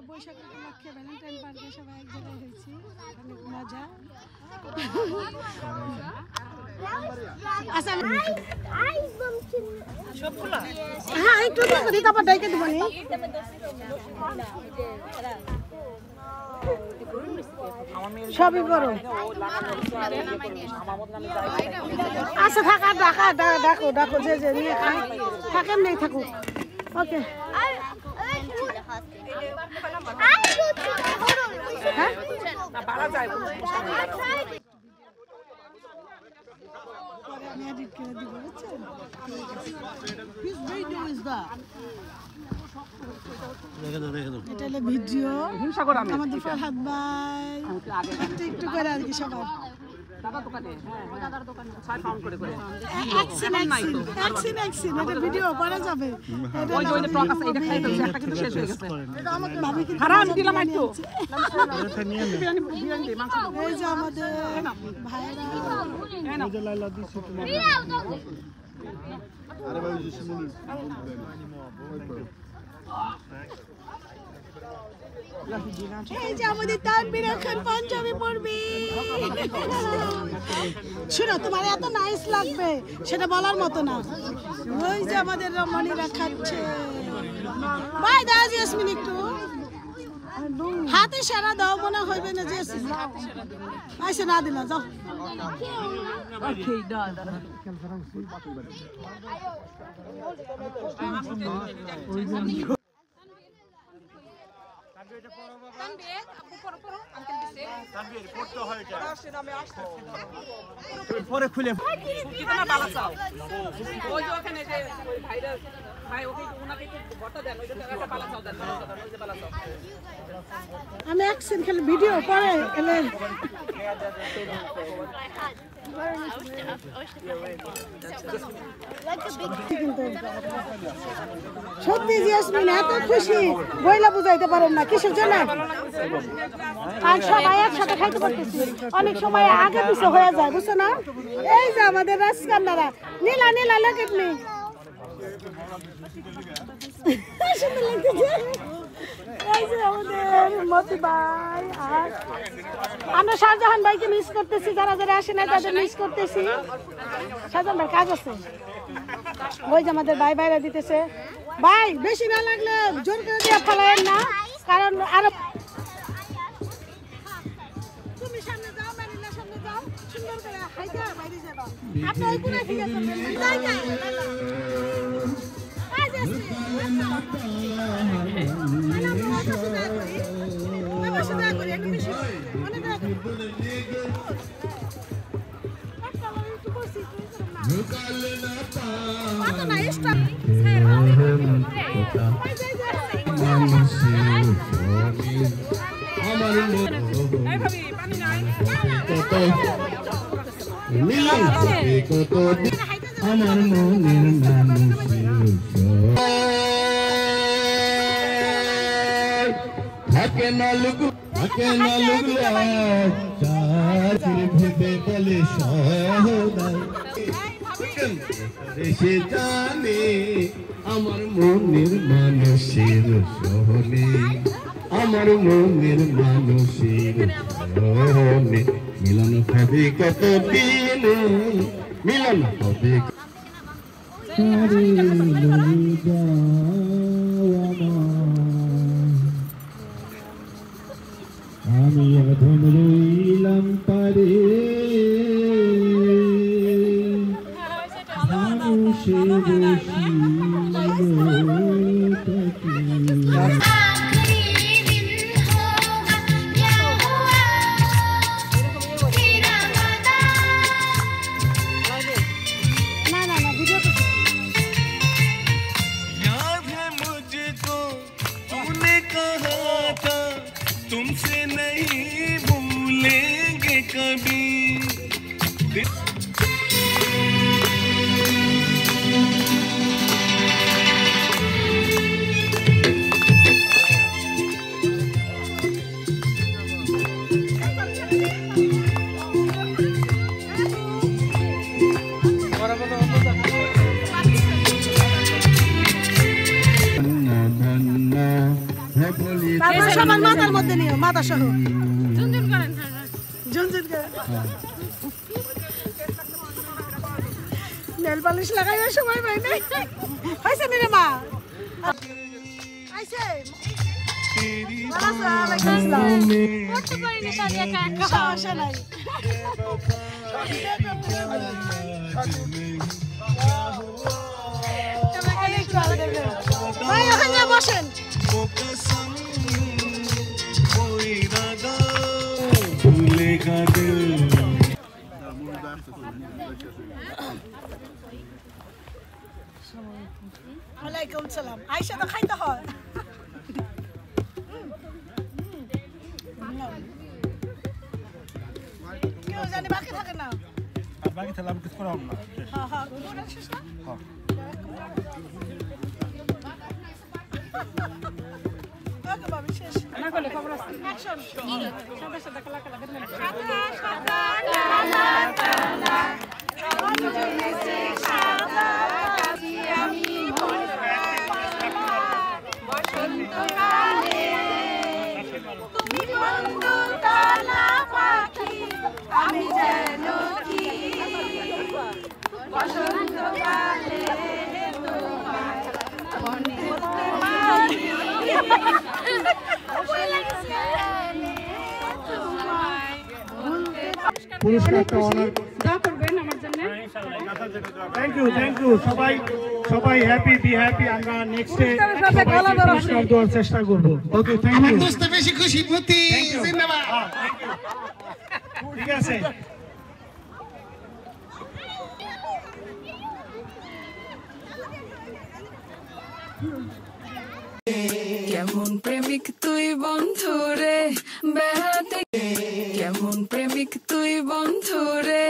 বৈশাখ উপলক্ষে ভ্যালেন্টাইন পার্কে সবাই এক জায়গায় হয়েছি, অনেক মজা। আচ্ছা হ্যাঁ একটু দিতে আবার ডাইকে দেবো নি। সবই বড় আচ্ছা থাকা ডাকা ডাকো ডাকো যে যে নিয়ে থাকেন নেই থাকুক। ওকে হ্যাঁ আমি এডিট করে দিব বুঝছেন। এটা হলো ভিডিও আমাদের ফরহাদ ভাই একটু করে আর কি সবার ভিডিও করা যাবে। এই যে আমাদের ভাইরা এই যে আমাদের তানবীর এখন পাঞ্জাবি পরবি। শুনো তোমার এত নাইস লাগবে সেটা বলার মতো না। ওই যে আমাদের রমণীরা খাচ্ছে। ভাই দাও জেসমিন একটু হাতে সারা দাও, মনে হইবে না যে আইসে না দিলা যাও। পরে খুলে আমি অ্যাকশন খেলে ভিডিও পরে এলে সত্যি জেসমিন এত খুশি বইলা বুঝাইতে পারেন না কিসের জন্য। আর সবাই একসাথে খাইতে পারতেছি, অনেক সময় আগে পিছে হয়ে যায় বুঝছো না। এই যে আমাদের রাজকান্দারা নীলা নীলা লেকেট নেই এই যে আমাদের মতি ভাই। আর আমরা শাহজাহান ভাইকে মিস করতেছি, যারা যারা আসে না তাদের মিস করতেছি। শাহজাহান ভাই কাজ আছে, ওই যে আমাদের ভাই ভাইরা দিতেছে। ভাই বেশি না লাগলে জোর করে দিয়ে ফেলায়েন না, কারণ আরো তুমি সামনে যাও, মারিনা সামনে যাও, সুন্দর করে হাইটা বাইরে যাবা। আপনি ওই কোণা থেকে যাই যাই আমার মনের থাকে না লুকু থাকে না লুকলা ভেবে বলে সে জানে আমার মনের মানুষের সহনে আমার মনের মানুষের সহনে মিলন হবে কতদিন মিলন হবে আমি এখন রইলাম পারে तुमसे नहीं भूलेंगे कभी। তারপর সবার মাথার মধ্যে নিও, মাথা সহ ঝুনঝুন করেন, ঝুনঝুন করেন। নেল পালিশ লাগাইবার সময় পাই নাই। হয়েছে নি রে মা? আইছে করতে পারিনি তাহলে একা একা সমস্যা নাই। ভাই ওখানে বসেন। ওয়ালাইকুম সালাম। আইসা তো খাইতে হয়। কেউ জানি বাকি থাকে না। বাকি তাহলে আমি কিছু করাম না। হ্যাঁ হ্যাঁ ওটা শেষ না? হ্যাঁ। ওকে বাবু শেষ। না করলে খবর আছে। অ্যাকশন। সাদা সাদা কালা কালা সাদা সাদা কালা কালা সাদা আমি বসন্তকালে তুমি বন্ধু তালা পাখি আমি যেন কি বসন্তকালে তোমার মনে মারি পুরস্কারটা অনার দোয়া করবেন আমার জন্য। থ্যাংক ইউ সবাই সবাই হ্যাপি বি হ্যাপি। আমরা নেক্সট ডে পুরস্কার দেওয়ার চেষ্টা করব। Okay thank you. দোস্ত বেশি খুশি মতি জিন্দাবাদ। ঠিক আছে। কেমন প্রেমিক তুই বন্ধু রে বেড়াতে, কেমন প্রেমিক তুই বন্ধু রে